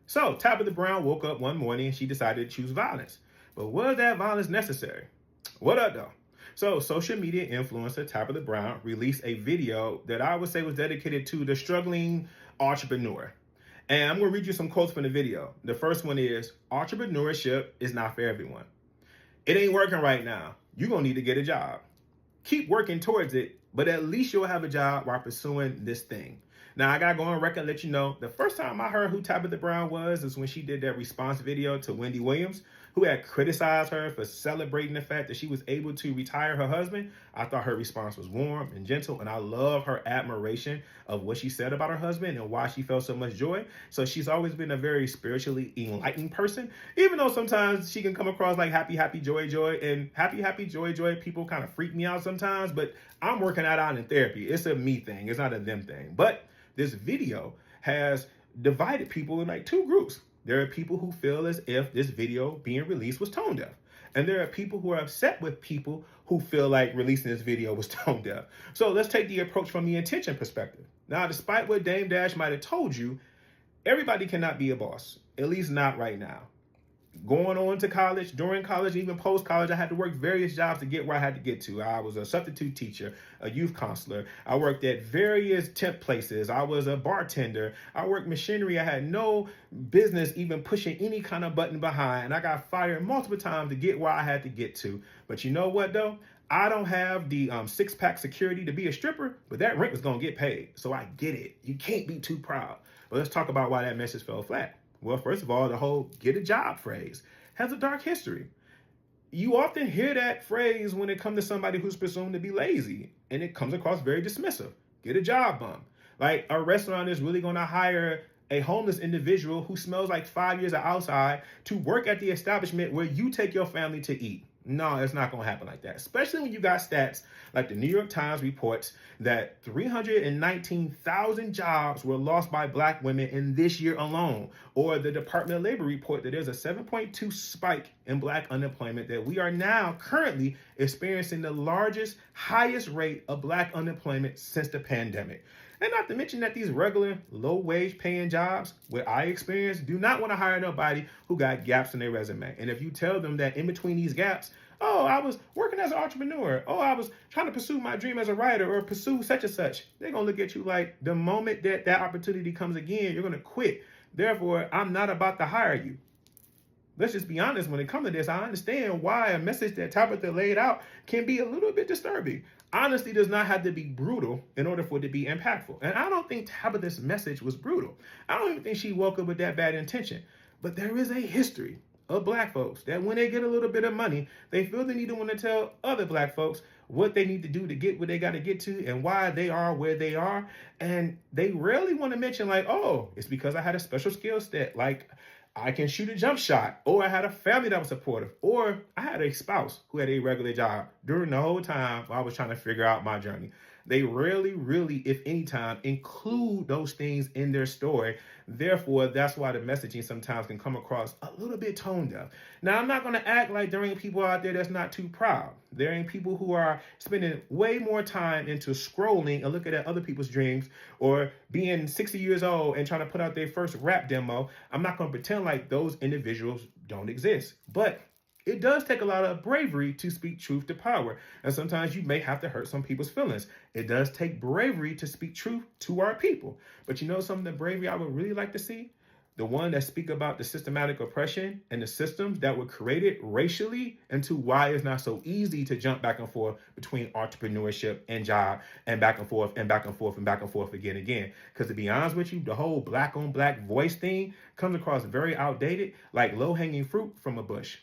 So Tabitha Brown woke up one morning and she decided to choose violence. But was that violence necessary? What up, though? So, social media influencer Tabitha Brown released a video that I would say was dedicated to the struggling entrepreneur. And I'm going to read you some quotes from the video. The first one is, entrepreneurship is not for everyone. It ain't working right now. You're going to need to get a job. Keep working towards it, but at least you'll have a job while pursuing this thing. Now, I got to go on record and let you know, the first time I heard who Tabitha Brown was is when she did that response video to Wendy Williams, who had criticized her for celebrating the fact that she was able to retire her husband. I thought her response was warm and gentle, and I love her admiration of what she said about her husband and why she felt so much joy. So she's always been a very spiritually enlightened person, even though sometimes she can come across like happy, happy, joy, joy, and happy, happy, joy, joy. People kind of freak me out sometimes, but I'm working that out in therapy. It's a me thing. It's not a them thing. But this video has divided people in like two groups. There are people who feel as if this video being released was tone deaf. And there are people who are upset with people who feel like releasing this video was tone deaf. So let's take the approach from the intention perspective. Now, despite what Dame Dash might have told you, everybody cannot be a boss, at least not right now. Going on to college, during college, even post-college, I had to work various jobs to get where I had to get to. I was a substitute teacher, a youth counselor. I worked at various temp places. I was a bartender. I worked machinery. I had no business even pushing any kind of button behind. I got fired multiple times to get where I had to get to. But you know what, though? I don't have the six-pack security to be a stripper, but that rent was going to get paid. So I get it. You can't be too proud. But let's talk about why that message fell flat. Well, first of all, the whole get a job phrase has a dark history. You often hear that phrase when it comes to somebody who's presumed to be lazy, and it comes across very dismissive. Get a job, bum. Like a restaurant is really going to hire a homeless individual who smells like 5 years of outside to work at the establishment where you take your family to eat. No, it's not going to happen like that, especially when you got stats like the New York Times reports that 319,000 jobs were lost by Black women in this year alone, or the Department of Labor report that there's a 7.2 spike in Black unemployment, that we are now currently experiencing the largest, highest rate of Black unemployment since the pandemic. And not to mention that these regular low-wage paying jobs, what I experience, do not want to hire nobody who got gaps in their resume. And if you tell them that in between these gaps, oh, I was working as an entrepreneur, oh, I was trying to pursue my dream as a writer or pursue such and such, they're going to look at you like the moment that that opportunity comes again, you're going to quit. Therefore, I'm not about to hire you. Let's just be honest, when it comes to this, I understand why a message that Tabitha laid out can be a little bit disturbing. Honesty does not have to be brutal in order for it to be impactful. And I don't think Tabitha's message was brutal. I don't even think she woke up with that bad intention. But there is a history of Black folks that when they get a little bit of money, they feel the need to want to tell other Black folks what they need to do to get where they got to get to and why they are where they are. And they rarely want to mention like, oh, it's because I had a special skill set. Like, I can shoot a jump shot, or I had a family that was supportive, or I had a spouse who had a regular job during the whole time I was trying to figure out my journey. They rarely, really, if any time, include those things in their story. Therefore, that's why the messaging sometimes can come across a little bit tone deaf. Now, I'm not going to act like there ain't people out there that's not too proud. There ain't people who are spending way more time into scrolling and looking at other people's dreams, or being 60 years old and trying to put out their first rap demo. I'm not going to pretend like those individuals don't exist. But it does take a lot of bravery to speak truth to power. And sometimes you may have to hurt some people's feelings. It does take bravery to speak truth to our people. But you know something, the bravery I would really like to see? The one that speak about the systematic oppression and the systems that were created racially, into why it's not so easy to jump back and forth between entrepreneurship and job, and back and forth and back and forth and back and forth again and again. Because to be honest with you, the whole Black on Black voice thing comes across very outdated, like low-hanging fruit from a bush.